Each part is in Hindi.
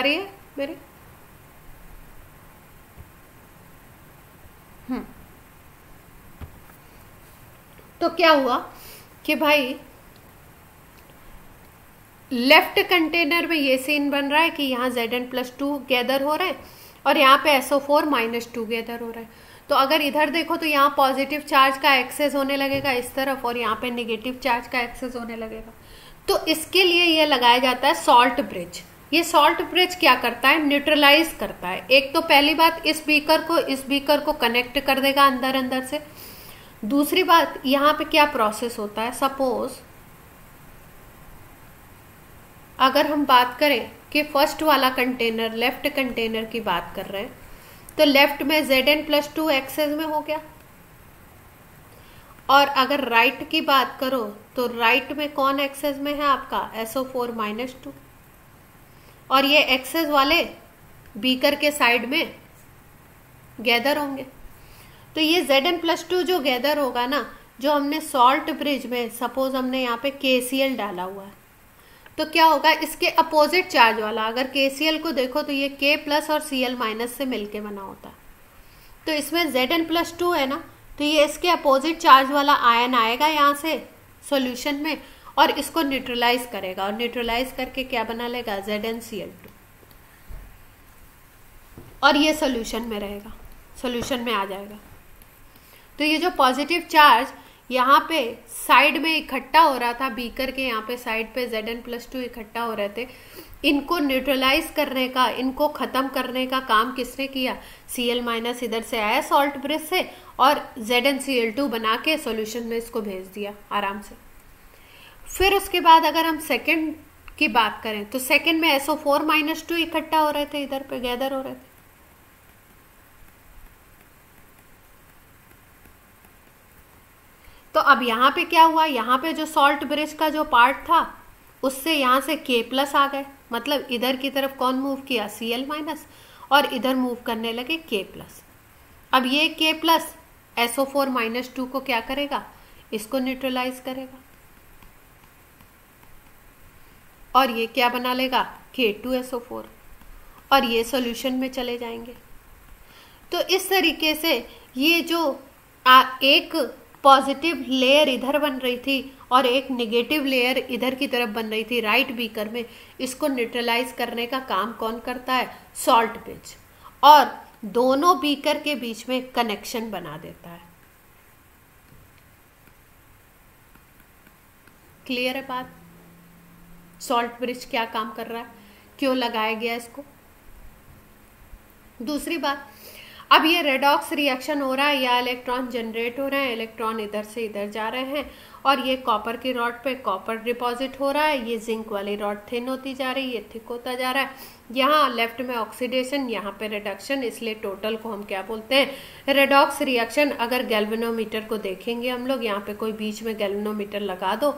आ रही है मेरे? तो क्या हुआ कि भाई लेफ्ट कंटेनर में ये सीन बन रहा है कि यहाँ Zn+2 गैदर हो रहे हैं और यहाँ पे SO4-2 गैदर हो रहा है। तो अगर इधर देखो तो यहाँ पॉजिटिव चार्ज का एक्सेस होने लगेगा इस तरफ और यहाँ पे नेगेटिव चार्ज का एक्सेस होने लगेगा। तो इसके लिए ये लगाया जाता है सॉल्ट ब्रिज। ये सॉल्ट ब्रिज क्या करता है? न्यूट्रलाइज करता है। एक तो पहली बात, इस बीकर को कनेक्ट कर देगा अंदर अंदर से। दूसरी बात, यहाँ पे क्या प्रोसेस होता है, सपोज अगर हम बात करें कि फर्स्ट वाला कंटेनर, लेफ्ट कंटेनर की बात कर रहे हैं, तो लेफ्ट में Zn+2 एक्सेस में हो गया। और अगर राइट की बात करो तो राइट में कौन एक्सेस में है आपका? SO4-2। और ये एक्सेस वाले बीकर के साइड में गैदर होंगे। तो ये Zn+2 जो गैदर होगा ना, जो हमने सॉल्ट ब्रिज में सपोज हमने यहाँ पे KCl डाला हुआ है, तो क्या होगा? इसके अपोजिट चार्ज वाला, अगर KCl को देखो तो ये K+ और Cl- से मिलके बना होता है। तो इसमें Zn+2 है ना, तो ये इसके अपोजिट चार्ज वाला आयन आएगा यहाँ से सॉल्यूशन में और इसको न्यूट्रलाइज करेगा और न्यूट्रलाइज करके क्या बना लेगा? ZnCl2। और ये सॉल्यूशन में रहेगा, सॉल्यूशन में आ जाएगा। तो ये जो पॉजिटिव चार्ज यहाँ पे साइड में इकट्ठा हो रहा था, बीकर के यहाँ पे साइड पे Zn+2 इकट्ठा हो रहे थे, इनको न्यूट्रलाइज करने का, इनको खत्म करने का काम किसने किया? Cl- इधर से आया सॉल्ट ब्रिज से और ZnCl2 बना के सॉल्यूशन में इसको भेज दिया आराम से। फिर उसके बाद अगर हम सेकंड की बात करें तो सेकंड में SO4-2 इकट्ठा हो रहे थे, इधर पे गैदर हो रहे थे। तो अब यहाँ पे क्या हुआ? यहाँ पे जो सॉल्ट ब्रिज का जो पार्ट था उससे यहाँ से K+ आ गए, मतलब इधर की तरफ कौन मूव किया? Cl- और इधर मूव करने लगे K+। अब ये K+ SO4-2 को क्या करेगा? इसको न्यूट्रलाइज करेगा और ये क्या बना लेगा? K2SO4 और ये सॉल्यूशन में चले जाएंगे। तो इस तरीके से ये जो एक पॉजिटिव लेयर इधर बन रही थी और एक नेगेटिव लेयर इधर की तरफ बन रही थी राइट बीकर में, इसको न्यूट्रलाइज करने का काम कौन करता है? Salt bridge. और दोनों बीकर के बीच में कनेक्शन बना देता है। क्लियर है बात? सॉल्ट ब्रिज क्या काम कर रहा है, क्यों लगाया गया इसको? दूसरी बात, अब ये रेडॉक्स रिएक्शन हो रहा है या इलेक्ट्रॉन जनरेट हो रहे हैं, इलेक्ट्रॉन इधर से इधर जा रहे हैं और ये कॉपर की रॉड पे कॉपर डिपॉजिट हो रहा है, ये जिंक वाली रॉड थिन होती जा रही है, ये थिक होता जा रहा है। यहाँ लेफ्ट में ऑक्सीडेशन, यहाँ पे रिडक्शन, इसलिए टोटल को हम क्या बोलते हैं? Redox reaction. अगर गैल्वेनोमीटर को देखेंगे हम लोग, यहाँ पे कोई बीच में गैल्वेनोमीटर लगा दो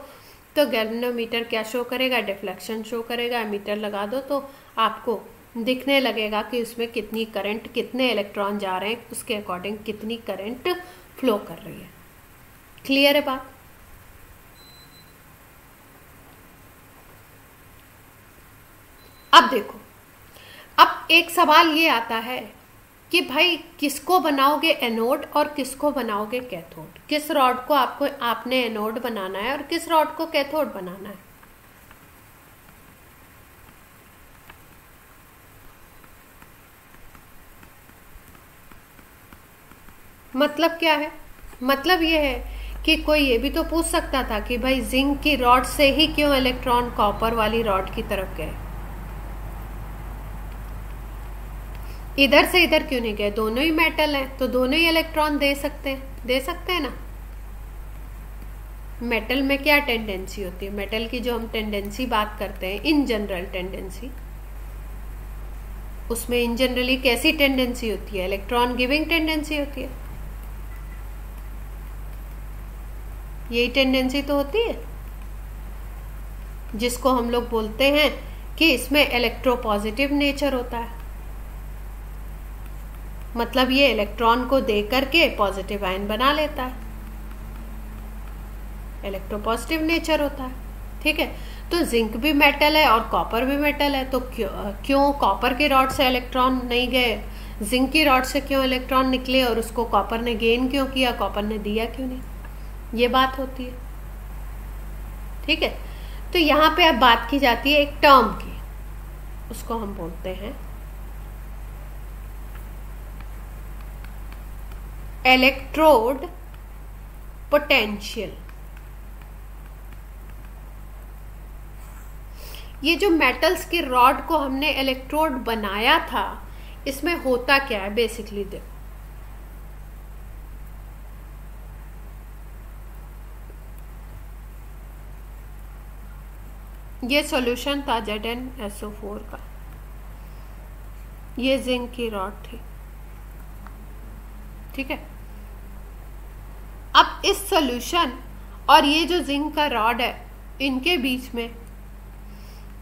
तो गैल्वेनोमीटर क्या शो करेगा? डिफ्लेक्शन शो करेगा। एमीटर लगा दो तो आपको दिखने लगेगा कि उसमें कितनी करंट, कितने इलेक्ट्रॉन जा रहे हैं, उसके अकॉर्डिंग कितनी करंट फ्लो कर रही है। क्लियर है बात? अब देखो, अब एक सवाल ये आता है कि भाई किसको बनाओगे एनोड और किसको बनाओगे कैथोड? किस रॉड को आपने एनोड बनाना है और किस रॉड को कैथोड बनाना है? मतलब क्या है? मतलब ये है कि कोई ये भी तो पूछ सकता था कि भाई जिंक की रॉड से ही क्यों इलेक्ट्रॉन कॉपर वाली रॉड की तरफ गए, इधर से इधर क्यों नहीं गए? दोनों ही मेटल हैं तो दोनों ही इलेक्ट्रॉन दे सकते हैं ना। मेटल में क्या टेंडेंसी होती है? मेटल की जो हम टेंडेंसी बात करते हैं, इन जनरल टेंडेंसी, उसमें इन जनरली कैसी टेंडेंसी होती है? इलेक्ट्रॉन गिविंग टेंडेंसी होती है। यही टेंडेंसी तो होती है जिसको हम लोग बोलते हैं कि इसमें इलेक्ट्रोपॉजिटिव नेचर होता है। मतलब ये इलेक्ट्रॉन को दे करके पॉजिटिव आयन बना लेता है, इलेक्ट्रोपॉजिटिव नेचर होता है। ठीक है, तो जिंक भी मेटल है और कॉपर भी मेटल है, तो क्यों कॉपर के रॉड से इलेक्ट्रॉन नहीं गए, जिंक की रॉड से क्यों इलेक्ट्रॉन निकले और उसको कॉपर ने गेन क्यों किया, कॉपर ने दिया क्यों नहीं, ये बात होती है। ठीक है, तो यहाँ पे अब बात की जाती है एक टर्म की, उसको हम बोलते हैं इलेक्ट्रोड पोटेंशियल। ये जो मेटल्स के रॉड को हमने इलेक्ट्रोड बनाया था, इसमें होता क्या है बेसिकली, देखो ये सॉल्यूशन था ZnSO4 का, ये जिंक की रॉड थी। ठीक है, अब इस सॉल्यूशन और ये जो जिंक का रॉड है, इनके बीच में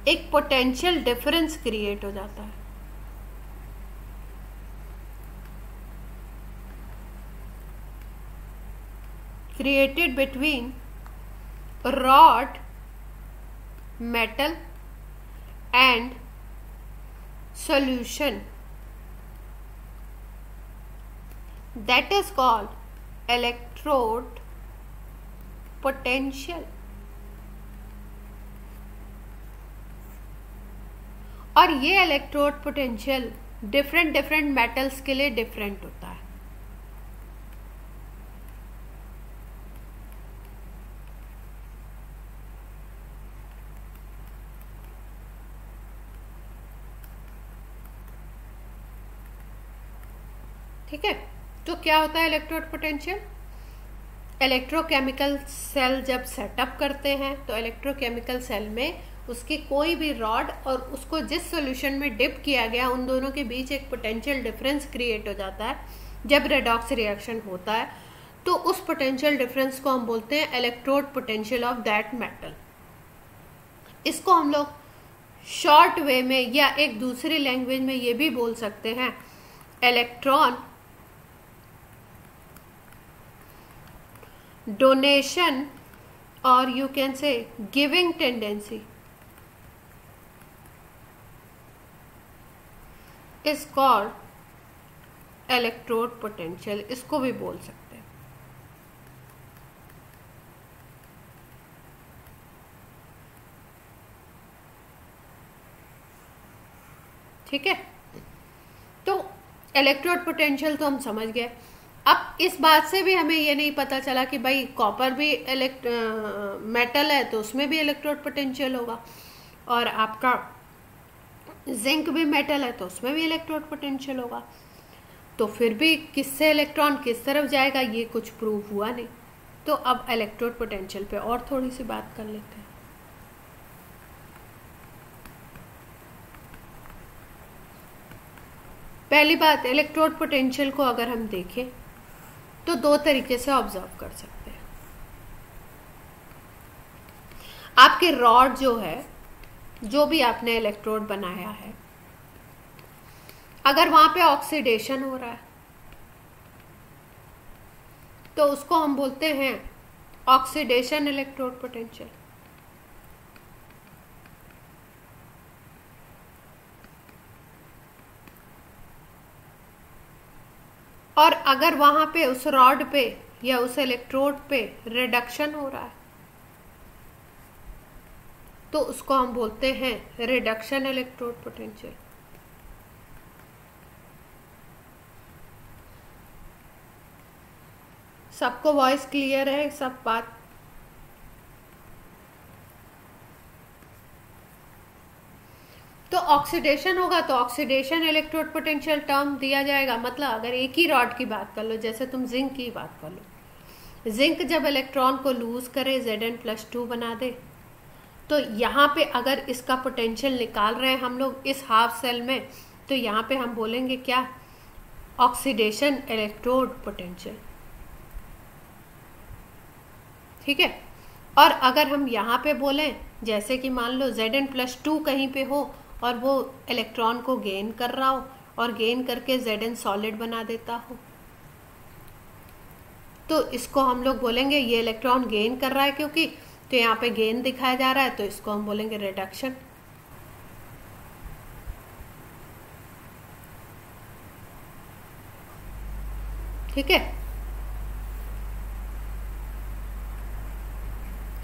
एक पोटेंशियल डिफरेंस क्रिएट हो जाता है। Created between rod, metal and solution, that is called electrode potential। और ये इलेक्ट्रोड पोटेंशियल डिफरेंट मेटल्स के लिए डिफरेंट होता है। ठीक है, तो क्या होता है इलेक्ट्रोड पोटेंशियल, इलेक्ट्रोकेमिकल सेल जब सेटअप करते हैं तो इलेक्ट्रोकेमिकल सेल में उसकी कोई भी रॉड और उसको जिस सॉल्यूशन में डिप किया गया, उन दोनों के बीच एक पोटेंशियल डिफरेंस क्रिएट हो जाता है। जब रेडॉक्स रिएक्शन होता है तो उस पोटेंशियल डिफरेंस को हम बोलते हैं electrode potential of that metal. इसको हम लोग शॉर्ट वे में या एक दूसरी लैंग्वेज में ये भी बोल सकते हैं, इलेक्ट्रॉन डोनेशन और you can say giving tendency is called electrode potential, इसको भी बोल सकते हैं। ठीक है, तो इलेक्ट्रोड पोटेंशियल तो हम समझ गए। अब इस बात से भी हमें ये नहीं पता चला कि भाई कॉपर भी मेटल है तो उसमें भी इलेक्ट्रोड पोटेंशियल होगा, और आपका जिंक भी मेटल है तो उसमें भी इलेक्ट्रोड पोटेंशियल होगा। तो फिर भी किससे इलेक्ट्रॉन किस तरफ जाएगा ये कुछ प्रूव हुआ नहीं। तो अब इलेक्ट्रोड पोटेंशियल पे और थोड़ी सी बात कर लेते हैं। पहली बात, इलेक्ट्रोड पोटेंशियल को अगर हम देखें तो दो तरीके से ऑब्जर्व कर सकते हैं। आपके रॉड जो है, जो भी आपने इलेक्ट्रोड बनाया है, अगर वहां पे ऑक्सीडेशन हो रहा है तो उसको हम बोलते हैं ऑक्सीडेशन इलेक्ट्रोड पोटेंशियल। और अगर वहां पे उस रॉड पे या उस इलेक्ट्रोड पे रिडक्शन हो रहा है तो उसको हम बोलते हैं रिडक्शन इलेक्ट्रोड पोटेंशियल। सबको वॉइस क्लियर है, सब बात? तो ऑक्सीडेशन होगा तो ऑक्सीडेशन इलेक्ट्रोड पोटेंशियल टर्म दिया जाएगा। मतलब अगर एक ही रॉड की बात कर लो, जैसे तुम जिंक की बात कर लो, जिंक जब इलेक्ट्रॉन को लूज करे Zn+2 बना दे, तो यहाँ पे अगर इसका पोटेंशियल निकाल रहे हैं हम लोग इस हाफ सेल में, तो यहाँ पे हम बोलेंगे क्या, ऑक्सीडेशन इलेक्ट्रोड पोटेंशियल। ठीक है, और अगर हम यहाँ पे बोलें, जैसे कि मान लो Zn+2 कहीं पे हो और वो इलेक्ट्रॉन को गेन कर रहा हो और गेन करके Zn सॉलिड बना देता हो, तो इसको हम लोग बोलेंगे ये इलेक्ट्रॉन गेन कर रहा है क्योंकि तो यहाँ पे गेन दिखाया जा रहा है, तो इसको हम बोलेंगे रिडक्शन। ठीक है,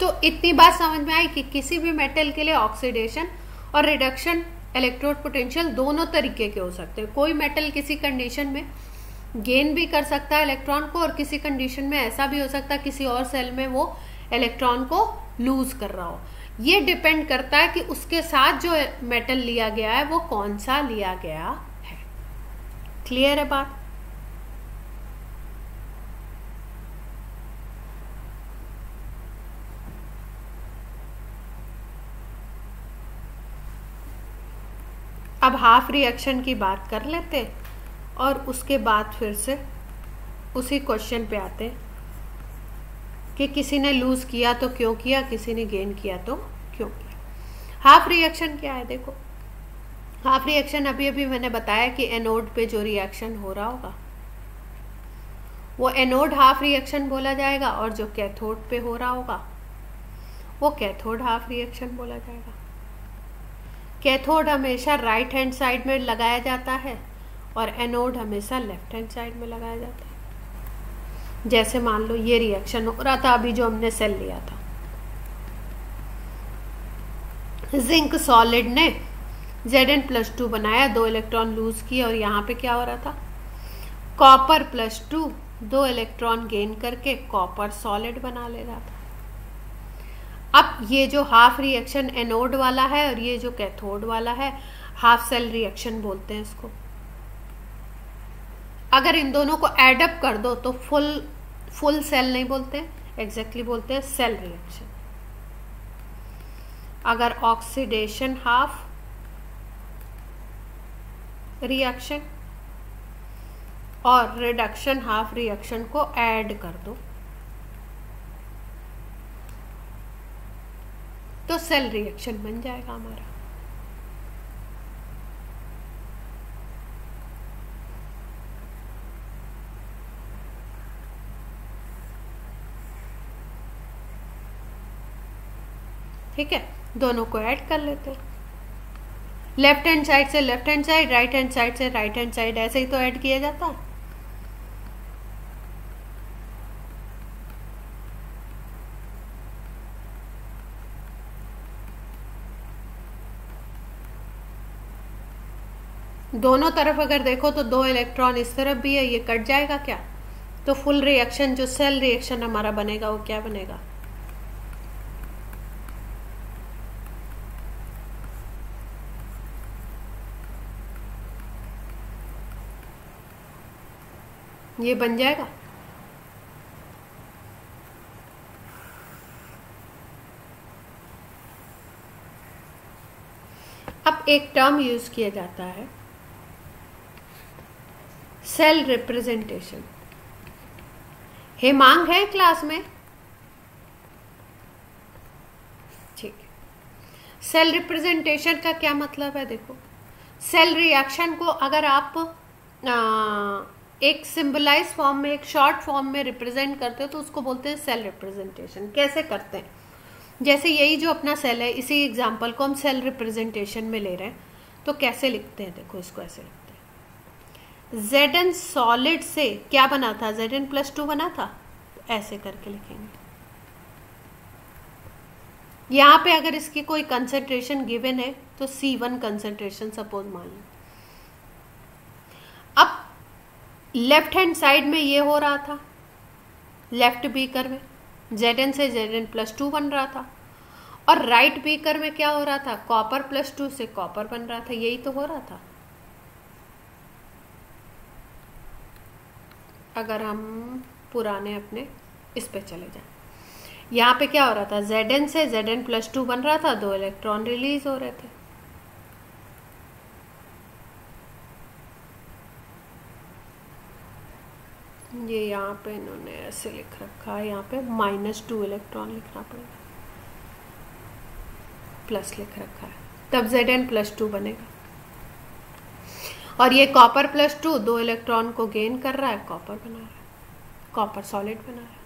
तो इतनी बात समझ में आई कि किसी भी मेटल के लिए ऑक्सीडेशन और रिडक्शन इलेक्ट्रोड पोटेंशियल दोनों तरीके के हो सकते हैं। कोई मेटल किसी कंडीशन में गेन भी कर सकता है इलेक्ट्रॉन को, और किसी कंडीशन में ऐसा भी हो सकता है किसी और सेल में वो इलेक्ट्रॉन को लूज कर रहा हो। ये डिपेंड करता है कि उसके साथ जो मेटल लिया गया है वो कौन सा लिया गया है। क्लियर है बात? अब हाफ रिएक्शन की बात कर लेते हैं और उसके बाद फिर से उसी क्वेश्चन पे आते हैं कि किसी ने लूज किया तो क्यों किया, किसी ने गेन किया तो क्यों किया। हाफ रिएक्शन क्या है? देखो, हाफ रिएक्शन अभी अभी मैंने बताया कि एनोड पे जो रिएक्शन हो रहा होगा वो एनोड हाफ रिएक्शन बोला जाएगा, और जो कैथोड पे हो रहा होगा वो कैथोड हाफ रिएक्शन बोला जाएगा। कैथोड हमेशा राइट हैंड साइड में लगाया जाता है और एनोड हमेशा लेफ्ट हैंड साइड में लगाया जाता है। जैसे मान लो ये रिएक्शन हो रहा था अभी जो हमने सेल लिया था, जिंक सॉलिड ने Zn+2 बनाया, 2 इलेक्ट्रॉन लूज किए, और यहाँ पे क्या हो रहा था, कॉपर +2 2 इलेक्ट्रॉन गेन करके कॉपर सॉलिड बना ले रहा था। अब ये जो हाफ रिएक्शन एनोड वाला है और ये जो कैथोड वाला है, हाफ सेल रिएक्शन बोलते हैं इसको। अगर इन दोनों को एडअप कर दो तो फुल सेल नहीं बोलते, एग्जैक्टली बोलते हैं सेल रिएक्शन। अगर ऑक्सीडेशन हाफ रिएक्शन और रिडक्शन हाफ रिएक्शन को ऐड कर दो तो सेल रिएक्शन बन जाएगा हमारा। ठीक है, दोनों को ऐड कर लेते हैं। लेफ्ट हैंड साइड से left hand side, right hand side से राइट हैंड साइड, ऐसे ही तो ऐड किया जाता है। दोनों तरफ अगर देखो तो 2 इलेक्ट्रॉन इस तरफ भी है, ये कट जाएगा क्या, तो फुल रिएक्शन जो सेल रिएक्शन हमारा बनेगा वो क्या बनेगा, ये बन जाएगा। अब एक टर्म यूज किया जाता है सेल रिप्रेजेंटेशन। हेमांग है क्लास में? ठीक है, सेल रिप्रेजेंटेशन का क्या मतलब है? देखो, सेल रिएक्शन को अगर आप एक सिंबलाइज फॉर्म में, एक शॉर्ट फॉर्म में रिप्रेजेंट करते हो तो उसको बोलते हैं सेल रिप्रेजेंटेशन। कैसे करते हैं? जैसे यही जो अपना सेल है, इसी एग्जांपल को हम सेल रिप्रेजेंटेशन में ले रहे हैं, तो कैसे लिखते हैं? देखो, इसको ऐसे लिखते हैं, Zn सॉलिड से क्या बना था, Zn+2 बना था, तो ऐसे करके लिखेंगे। यहाँ पे अगर इसकी कोई कंसेंट्रेशन गिवन है तो C1 कंसेंट्रेशन सपोज मान लो। अब लेफ्ट हैंड साइड में ये हो रहा था, लेफ्ट बीकर में Zn से Zn+2 बन रहा था, और राइट बीकर में क्या हो रहा था, कॉपर +2 से कॉपर बन रहा था। यही तो हो रहा था। अगर हम पुराने अपने इस पे चले जाएं, यहाँ पे क्या हो रहा था, Zn से Zn+2 बन रहा था, 2 इलेक्ट्रॉन रिलीज हो रहे थे। ये यहाँ पे इन्होंने ऐसे लिख रखा है, यहाँ पे -2 इलेक्ट्रॉन लिखना पड़ेगा, प्लस लिख रखा है, तब Zn+2 बनेगा। और ये कॉपर +2 2 इलेक्ट्रॉन को गेन कर रहा है, कॉपर बना रहा है, कॉपर सॉलिड बना रहा है।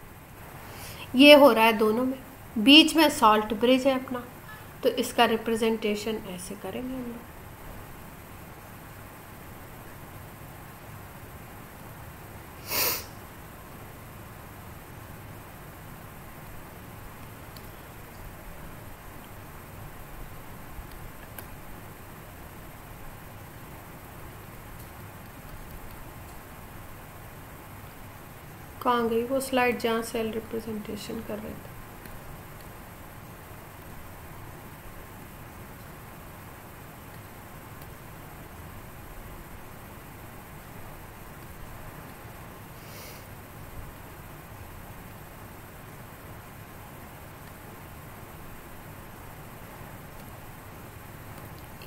ये हो रहा है दोनों में। बीच में सॉल्ट ब्रिज है अपना, तो इसका रिप्रेजेंटेशन ऐसे करेंगे हम लोग। कहाँ गई वो स्लाइड जहाँ सेल रिप्रेजेंटेशन कर रहे थे?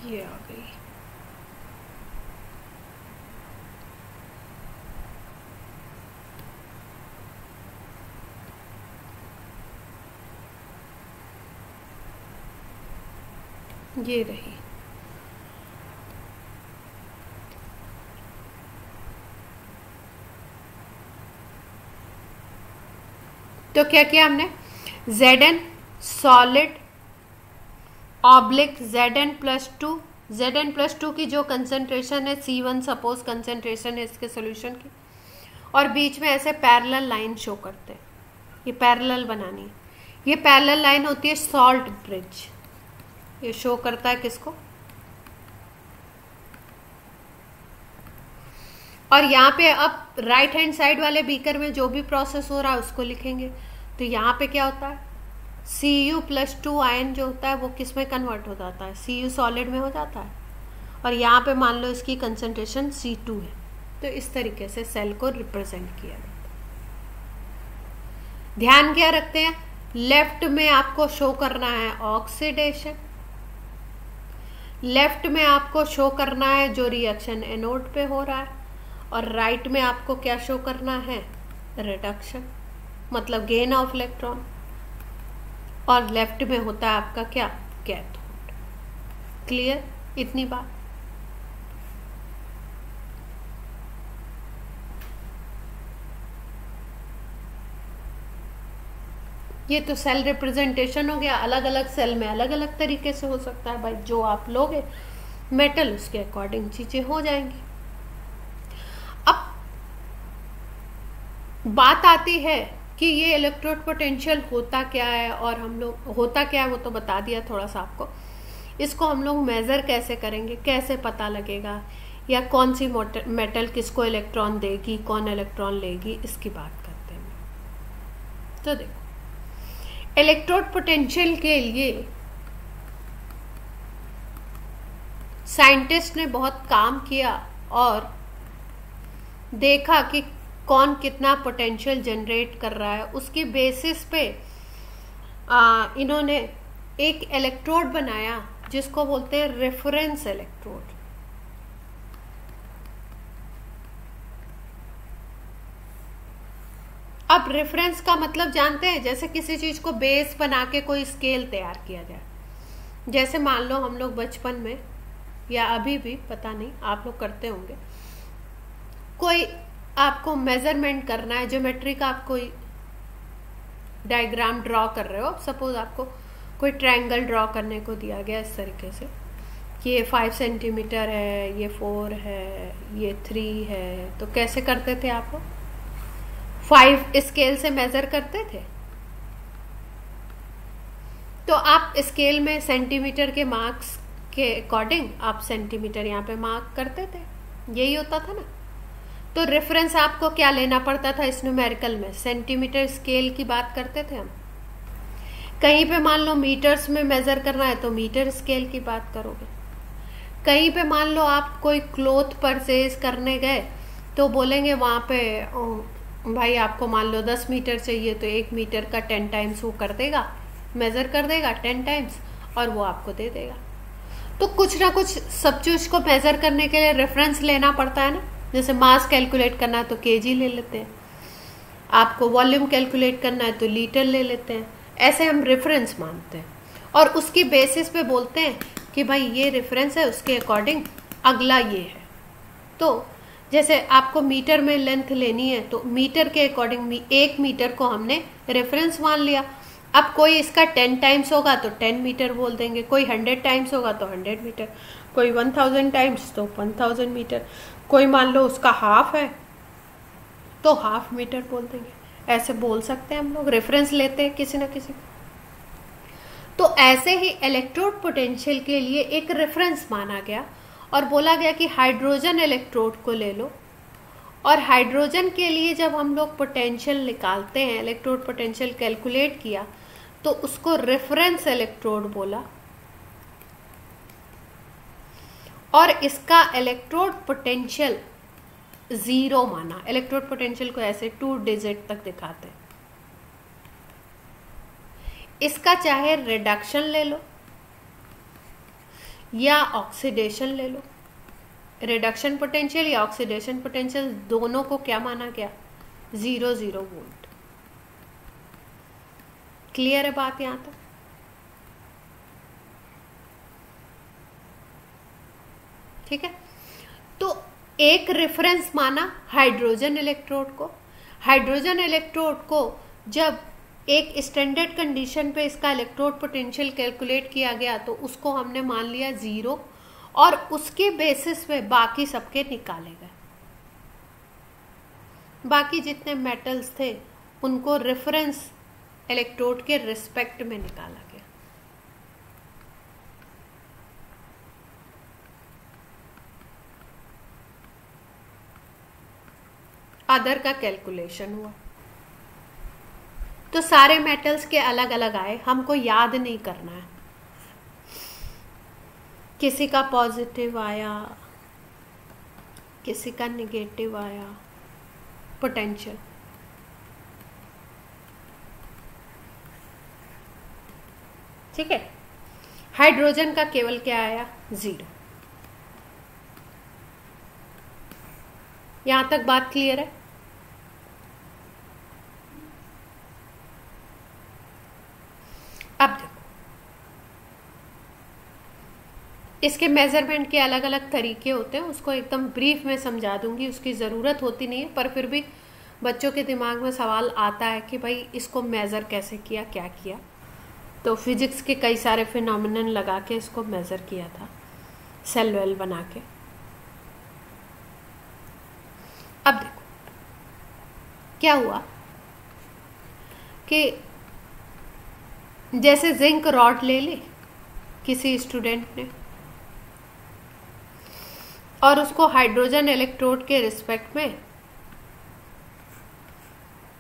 ये आ गई। ये रही। तो क्या किया हमने, Zn solid oblique Zn+2, Zn+2 की जो कंसेंट्रेशन है C1 सपोज कंसेंट्रेशन है इसके सॉल्यूशन की, और बीच में ऐसे पैरेलल लाइन शो करते हैं। ये पैरेलल बनानी है, ये पैरेलल लाइन होती है सॉल्ट ब्रिज। ये शो करता है किसको, और यहाँ पे अब राइट हैंड साइड वाले बीकर में जो भी प्रोसेस हो रहा है उसको लिखेंगे। तो यहाँ पे क्या होता है, Cu+2 आयन जो होता है वो किस में कन्वर्ट हो जाता है, Cu सॉलिड में हो जाता है, और यहाँ पे मान लो इसकी कंसंट्रेशन C2 है। तो इस तरीके से सेल को रिप्रेजेंट किया जाता है। ध्यान क्या रखते हैं, लेफ्ट में आपको शो करना है ऑक्सीडेशन, लेफ्ट में आपको शो करना है जो रिएक्शन एनोड पे हो रहा है, और राइट में आपको क्या शो करना है, रिडक्शन मतलब गेन ऑफ इलेक्ट्रॉन, और लेफ्ट में होता है आपका क्या, कैथोड। क्लियर इतनी बात। ये तो सेल रिप्रेजेंटेशन हो गया। अलग अलग सेल में अलग अलग तरीके से हो सकता है भाई, जो आप लोगे मेटल उसके अकॉर्डिंग चीजें हो जाएंगी। अब बात आती है कि ये इलेक्ट्रोड पोटेंशियल होता क्या है, और हम लोग होता क्या है वो तो बता दिया थोड़ा सा आपको। इसको हम लोग मेजर कैसे करेंगे, कैसे पता लगेगा, या कौन सी मेटल किसको इलेक्ट्रॉन देगी, कौन इलेक्ट्रॉन लेगी, इसकी बात करते हैं। तो देखो, इलेक्ट्रोड पोटेंशियल के लिए साइंटिस्ट ने बहुत काम किया और देखा कि कौन कितना पोटेंशियल जनरेट कर रहा है। उसकी बेसिस पे इन्होंने एक इलेक्ट्रोड बनाया जिसको बोलते हैं रेफरेंस इलेक्ट्रोड। अब रेफरेंस का मतलब जानते हैं, जैसे किसी चीज को बेस बना के कोई स्केल तैयार किया जाए। जैसे मान लो हम लोग बचपन में या अभी भी पता नहीं आप लोग करते होंगे, कोई आपको मेजरमेंट करना है, ज्योमेट्री का आप कोई डायग्राम ड्रॉ कर रहे हो, सपोज आपको कोई ट्रायंगल ड्रॉ करने को दिया गया इस तरीके से कि ये 5 सेंटीमीटर है, ये 4 है, ये 3 है। तो कैसे करते थे आप लोग, 5 स्केल से मेजर करते थे। तो आप स्केल में सेंटीमीटर के मार्क्स के अकॉर्डिंग आप सेंटीमीटर यहाँ पे मार्क करते थे, यही होता था ना। तो रेफरेंस आपको क्या लेना पड़ता था इस न्यूमेरिकल में, सेंटीमीटर स्केल की बात करते थे हम। कहीं पे मान लो मीटर्स में मेजर करना है तो मीटर स्केल की बात करोगे। कहीं पे मान लो आप कोई क्लॉथ परचेज करने गए तो बोलेंगे वहां पे भाई आपको मान लो 10 मीटर चाहिए, तो 1 मीटर का 10 टाइम्स वो कर देगा, मेजर कर देगा 10 टाइम्स और वो आपको दे देगा। तो कुछ ना कुछ सब चीज को मेजर करने के लिए रेफरेंस लेना पड़ता है ना। जैसे मास कैलकुलेट करना है तो केजी ले लेते हैं, आपको वॉल्यूम कैलकुलेट करना है तो लीटर ले लेते हैं। ऐसे हम रेफरेंस मानते हैं और उसकी बेसिस पे बोलते हैं कि भाई ये रेफरेंस है, उसके अकॉर्डिंग अगला ये है। तो जैसे आपको मीटर में लेंथ लेनी है तो मीटर के अकॉर्डिंग 1 मीटर को हमने रेफरेंस मान लिया। अब कोई इसका 10 टाइम्स होगा तो 10 मीटर बोल देंगे, कोई 100 टाइम्स होगा तो 100 मीटर, कोई 1000 टाइम्स तो 1000 मीटर, कोई मान लो उसका हाफ है तो हाफ मीटर बोल देंगे। ऐसे बोल सकते हैं हम लोग, रेफरेंस लेते हैं किसी ना किसी। तो ऐसे ही इलेक्ट्रोड पोटेंशियल के लिए एक रेफरेंस माना गया और बोला गया कि हाइड्रोजन इलेक्ट्रोड को ले लो, और हाइड्रोजन के लिए जब हम लोग पोटेंशियल निकालते हैं, इलेक्ट्रोड पोटेंशियल कैलकुलेट किया, तो उसको रेफरेंस इलेक्ट्रोड बोला, और इसका इलेक्ट्रोड पोटेंशियल 0 माना। इलेक्ट्रोड पोटेंशियल को ऐसे 2 डिजिट तक दिखाते हैं। इसका चाहे रिडक्शन ले लो या ऑक्सीडेशन ले लो, रिडक्शन पोटेंशियल या ऑक्सीडेशन पोटेंशियल दोनों को क्या माना गया? 0 वोल्ट। क्लियर है बात यहां तक? ठीक है, तो एक रेफरेंस माना हाइड्रोजन इलेक्ट्रोड को। हाइड्रोजन इलेक्ट्रोड को जब एक स्टैंडर्ड कंडीशन पे इसका इलेक्ट्रोड पोटेंशियल कैलकुलेट किया गया तो उसको हमने मान लिया 0, और उसके बेसिस पे बाकी सबके निकाले गए। बाकी जितने मेटल्स थे उनको रेफरेंस इलेक्ट्रोड के रिस्पेक्ट में निकाला गया। अदर का कैलकुलेशन हुआ, तो सारे मेटल्स के अलग अलग आए, हमको याद नहीं करना है। किसी का पॉजिटिव आया, किसी का नेगेटिव आया पोटेंशियल। ठीक है, हाइड्रोजन का केवल क्या आया? 0। यहां तक बात क्लियर है? अब देखो, इसके मेजरमेंट के अलग अलग तरीके होते हैं, उसको एकदम ब्रीफ में समझा दूंगी, उसकी ज़रूरत होती नहीं है, पर फिर भी बच्चों के दिमाग में सवाल आता है कि भाई इसको मेज़र कैसे किया, क्या किया। तो फिजिक्स के कई सारे फिनोमिनन लगा के इसको मेज़र किया था, सेल वेल बना के। अब देखो क्या हुआ कि जैसे जिंक रॉड ले ली किसी स्टूडेंट ने और उसको हाइड्रोजन इलेक्ट्रोड के रिस्पेक्ट में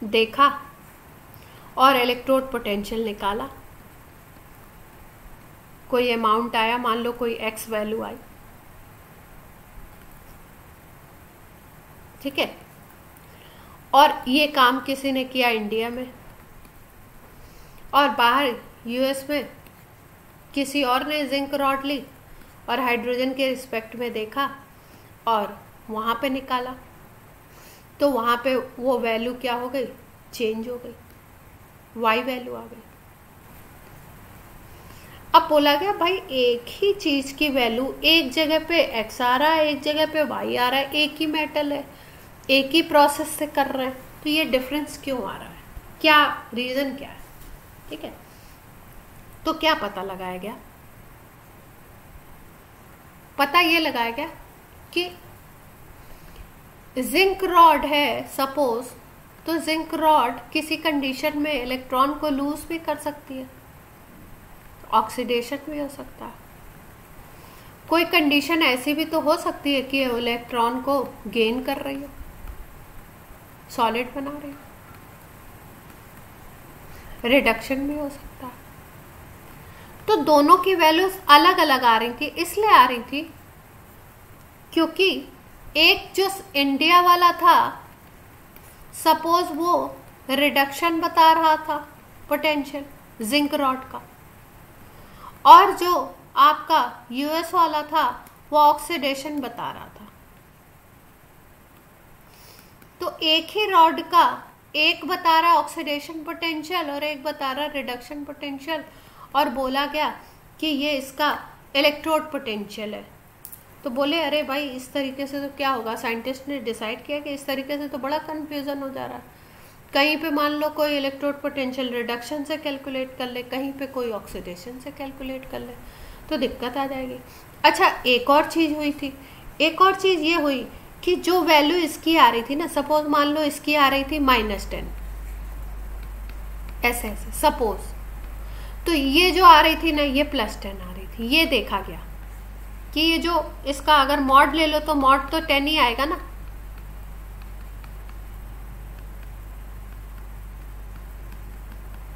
देखा और इलेक्ट्रोड पोटेंशियल निकाला, कोई अमाउंट आया, मान लो कोई एक्स वैल्यू आई। ठीक है, और ये काम किसी ने किया इंडिया में, और बाहर यूएस में किसी और ने जिंक रॉड ली और हाइड्रोजन के रिस्पेक्ट में देखा और वहाँ पे निकाला, तो वहाँ पे वो वैल्यू क्या हो गई? चेंज हो गई, वाई वैल्यू आ गई। अब बोला गया भाई एक ही चीज की वैल्यू, एक जगह पे एक्स आ रहा है, एक जगह पे वाई आ रहा है, एक ही मेटल है, एक ही प्रोसेस से कर रहे हैं, तो ये डिफरेंस क्यों आ रहा है? क्या रीजन क्या है? ठीक है, तो क्या पता लगाया गया? पता ये लगाया गया कि जिंक रॉड है सपोज, तो जिंक रॉड किसी कंडीशन में इलेक्ट्रॉन को लूज भी कर सकती है, ऑक्सीडेशन भी हो सकता है। कोई कंडीशन ऐसी भी तो हो सकती है कि इलेक्ट्रॉन को गेन कर रही हो, सॉलिड बना रही हो, रिडक्शन भी हो सकता है। तो दोनों की वैल्यूज अलग अलग आ रही थी, इसलिए आ रही थी क्योंकि एक जो इंडिया वाला था सपोज वो रिडक्शन बता रहा था पोटेंशियल जिंक रॉड का, और जो आपका यूएस वाला था वो ऑक्सीडेशन बता रहा था। तो एक ही रॉड का एक बता रहा ऑक्सीडेशन पोटेंशियल और एक बता रहा रिडक्शन पोटेंशियल, और बोला गया कि ये इसका इलेक्ट्रोड पोटेंशियल है। तो बोले अरे भाई इस तरीके से तो क्या होगा, साइंटिस्ट ने डिसाइड किया कि इस तरीके से तो बड़ा कंफ्यूजन हो जा रहा है, कहीं पे मान लो कोई इलेक्ट्रोड पोटेंशियल रिडक्शन से कैलकुलेट कर ले, कहीं पे कोई ऑक्सीडेशन से कैलकुलेट कर ले, तो दिक्कत आ जाएगी। अच्छा, एक और चीज़ हुई थी, एक और चीज़ ये हुई कि जो वैल्यू इसकी आ रही थी ना, सपोज मान लो इसकी आ रही थी -10, ऐसे ऐसे सपोज, तो ये जो आ रही थी ना ये +10 आ रही थी। ये देखा गया कि ये जो इसका अगर मॉड ले लो तो मॉड तो 10 ही आएगा ना,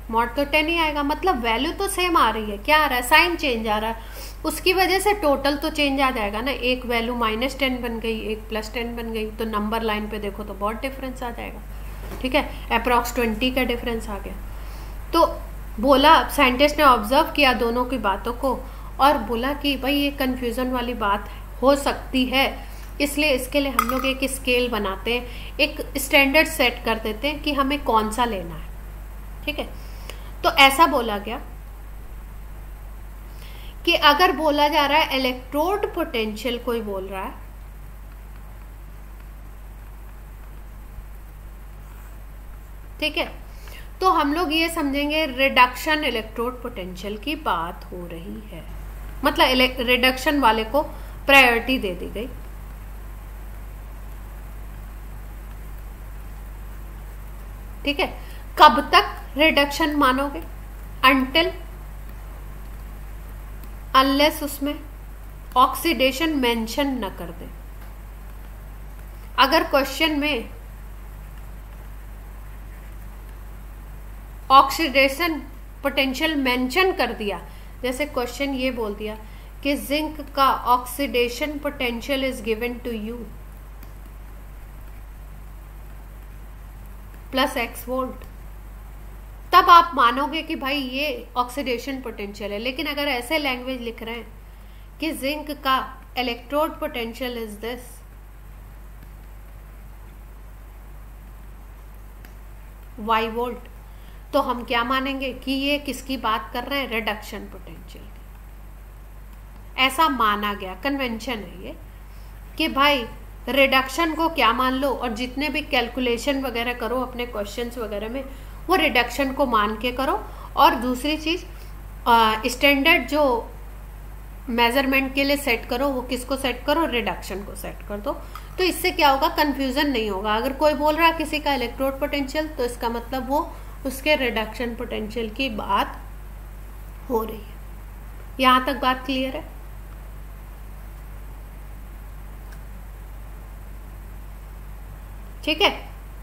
मॉड तो 10 ही आएगा, मतलब वैल्यू तो सेम आ रही है, क्या आ रहा है, साइन चेंज आ रहा है, उसकी वजह से टोटल तो चेंज आ जाएगा ना। एक वैल्यू -10 बन गई, एक +10 बन गई, तो नंबर लाइन पे देखो तो बहुत डिफरेंस आ जाएगा, ठीक है, अप्रॉक्स 20 का डिफरेंस आ गया। तो बोला, साइंटिस्ट ने ऑब्जर्व किया दोनों की बातों को और बोला कि भाई ये कन्फ्यूज़न वाली बात हो सकती है, इसलिए इसके लिए हम लोग एक स्केल बनाते हैं, एक स्टैंडर्ड सेट कर देते हैं कि हमें कौन सा लेना है, ठीक है। तो ऐसा बोला गया कि अगर बोला जा रहा है इलेक्ट्रोड पोटेंशियल, कोई बोल रहा है, ठीक है, तो हम लोग ये समझेंगे रिडक्शन इलेक्ट्रोड पोटेंशियल की बात हो रही है, मतलब रिडक्शन वाले को प्रायोरिटी दे दी गई, ठीक है। कब तक रिडक्शन मानोगे, अनटिल अनलेस उसमें ऑक्सीडेशन मेंशन न कर दे। अगर क्वेश्चन में ऑक्सीडेशन पोटेंशियल मेंशन कर दिया, जैसे क्वेश्चन ये बोल दिया कि जिंक का oxidation potential is given to you +X volt, तब आप मानोगे कि भाई ये ऑक्सीडेशन पोटेंशियल है। लेकिन अगर ऐसे लैंग्वेज लिख रहे हैं कि जिंक का electrode potential is this, Y volt, तो हम क्या मानेंगे कि ये किसकी बात कर रहे हैं, रिडक्शन पोटेंशियल की। ऐसा माना गया, कन्वेंशन है ये कि भाई रिडक्शन को क्या मान लो, और जितने भी कैलकुलेशन वगैरह करो अपने क्वेश्चंस वगैरह में वो रिडक्शन को मान के करो। और दूसरी चीज़, स्टैंडर्ड जो मेजरमेंट के लिए सेट करो वो किसको सेट करो, रिडक्शन को सेट कर दो। तो इससे क्या होगा, कंफ्यूजन नहीं होगा। अगर कोई बोल रहा है किसी का इलेक्ट्रोड पोटेंशियल, तो इसका मतलब वो उसके रिडक्शन पोटेंशियल की बात हो रही है। यहां तक बात क्लियर है? ठीक है,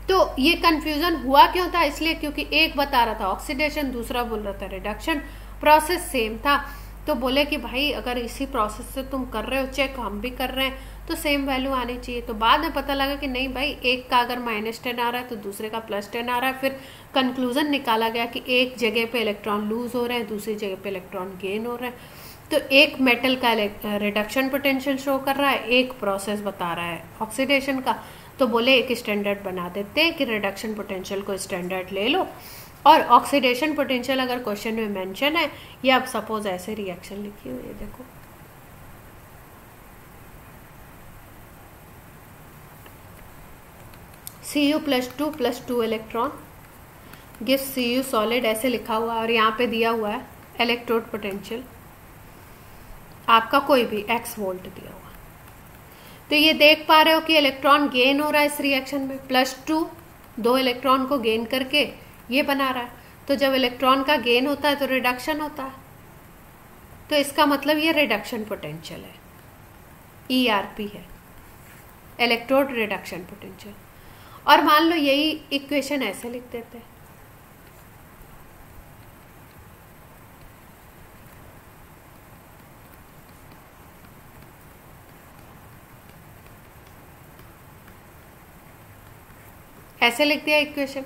तो ये कंफ्यूजन हुआ क्यों था, इसलिए क्योंकि एक बता रहा था ऑक्सीडेशन, दूसरा बोल रहा था रिडक्शन, प्रोसेस सेम था। तो बोले कि भाई अगर इसी प्रोसेस से तुम कर रहे हो चेक, हम भी कर रहे हैं, तो सेम वैल्यू आनी चाहिए। तो बाद में पता लगा कि नहीं भाई, एक का अगर -10 आ रहा है तो दूसरे का +10 आ रहा है। फिर कंक्लूजन निकाला गया कि एक जगह पे इलेक्ट्रॉन लूज हो रहे हैं, दूसरी जगह पे इलेक्ट्रॉन गेन हो रहे हैं। तो एक मेटल का रिडक्शन पोटेंशियल शो कर रहा है, एक प्रोसेस बता रहा है ऑक्सीडेशन का। तो बोले एक स्टैंडर्ड बना देते हैं कि रिडक्शन पोटेंशियल को स्टैंडर्ड ले लो, और ऑक्सीडेशन पोटेंशियल अगर क्वेश्चन में मेंशन है, या अब सपोज ऐसे रिएक्शन लिखी हुई है, देखो Cu+2+2 electron gives Cu solid, ऐसे लिखा हुआ है, और यहाँ पे दिया हुआ है इलेक्ट्रोड पोटेंशियल आपका कोई भी X वोल्ट दिया हुआ। तो ये देख पा रहे हो कि इलेक्ट्रॉन गेन हो रहा है इस रिएक्शन में, +2 2 इलेक्ट्रॉन को गेन करके ये बना रहा है। तो जब इलेक्ट्रॉन का गेन होता है तो रिडक्शन होता है, तो इसका मतलब ये रिडक्शन पोटेंशियल है, ERP है, इलेक्ट्रोड रिडक्शन पोटेंशियल। और मान लो यही इक्वेशन ऐसे लिख देते हैं, ऐसे लिख दिया इक्वेशन।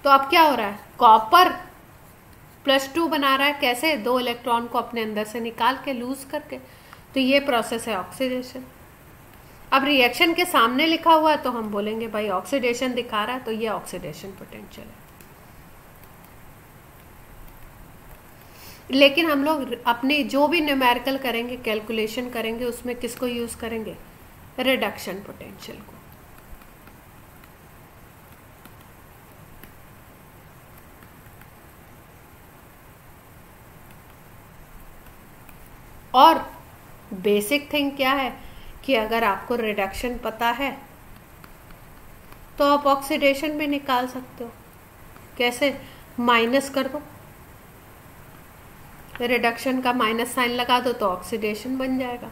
तो अब क्या हो रहा है, कॉपर +2 बना रहा है, कैसे, 2 इलेक्ट्रॉन को अपने अंदर से निकाल के लूज करके। तो ये प्रोसेस है ऑक्सीडेशन। अब रिएक्शन के सामने लिखा हुआ है तो हम बोलेंगे भाई ऑक्सीडेशन दिखा रहा है, तो ये ऑक्सीडेशन पोटेंशियल है। लेकिन हम लोग अपने जो भी न्यूमेरिकल करेंगे, कैलकुलेशन करेंगे, उसमें किसको यूज करेंगे, रिडक्शन पोटेंशियल को। और बेसिक थिंग क्या है कि अगर आपको रिडक्शन पता है तो आप ऑक्सीडेशन भी निकाल सकते हो। कैसे? माइनस कर दो, रिडक्शन का माइनस साइन लगा दो तो ऑक्सीडेशन बन जाएगा।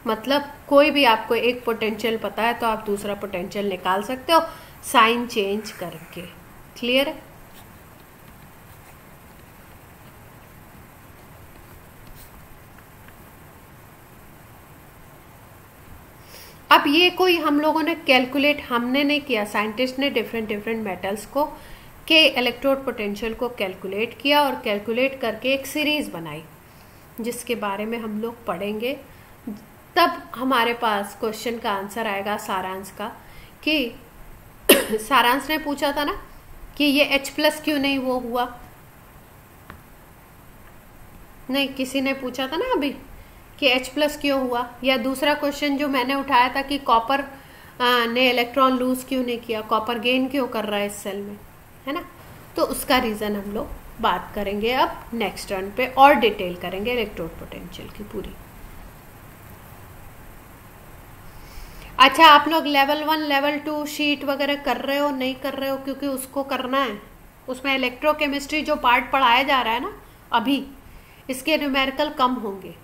मतलब कोई भी आपको एक पोटेंशियल पता है तो आप दूसरा पोटेंशियल निकाल सकते हो साइन चेंज करके। क्लियर है? अब ये कोई हम लोगों ने कैलकुलेट हमने नहीं किया, साइंटिस्ट ने डिफरेंट मेटल्स को के इलेक्ट्रोड पोटेंशियल को कैलकुलेट किया और कैलकुलेट करके एक सीरीज बनाई जिसके बारे में हम लोग पढ़ेंगे। तब हमारे पास क्वेश्चन का आंसर आएगा सारांश का, कि सारांश ने पूछा था ना कि ये H+ क्यों नहीं वो हुआ। नहीं, किसी ने पूछा था ना अभी कि H+ क्यों हुआ, या दूसरा क्वेश्चन जो मैंने उठाया था कि कॉपर ने इलेक्ट्रॉन लूज क्यों नहीं किया, कॉपर गेन क्यों कर रहा है इस सेल में, है ना। तो उसका रीजन हम लोग बात करेंगे अब नेक्स्ट टर्न पे, और डिटेल करेंगे इलेक्ट्रोड पोटेंशियल की पूरी। अच्छा, आप लोग लेवल 1 लेवल 2 शीट वगैरह कर रहे हो नहीं कर रहे हो? क्योंकि उसको करना है, उसमें इलेक्ट्रोकेमिस्ट्री जो पार्ट पढ़ाया जा रहा है ना अभी, इसके न्यूमेरिकल कम होंगे।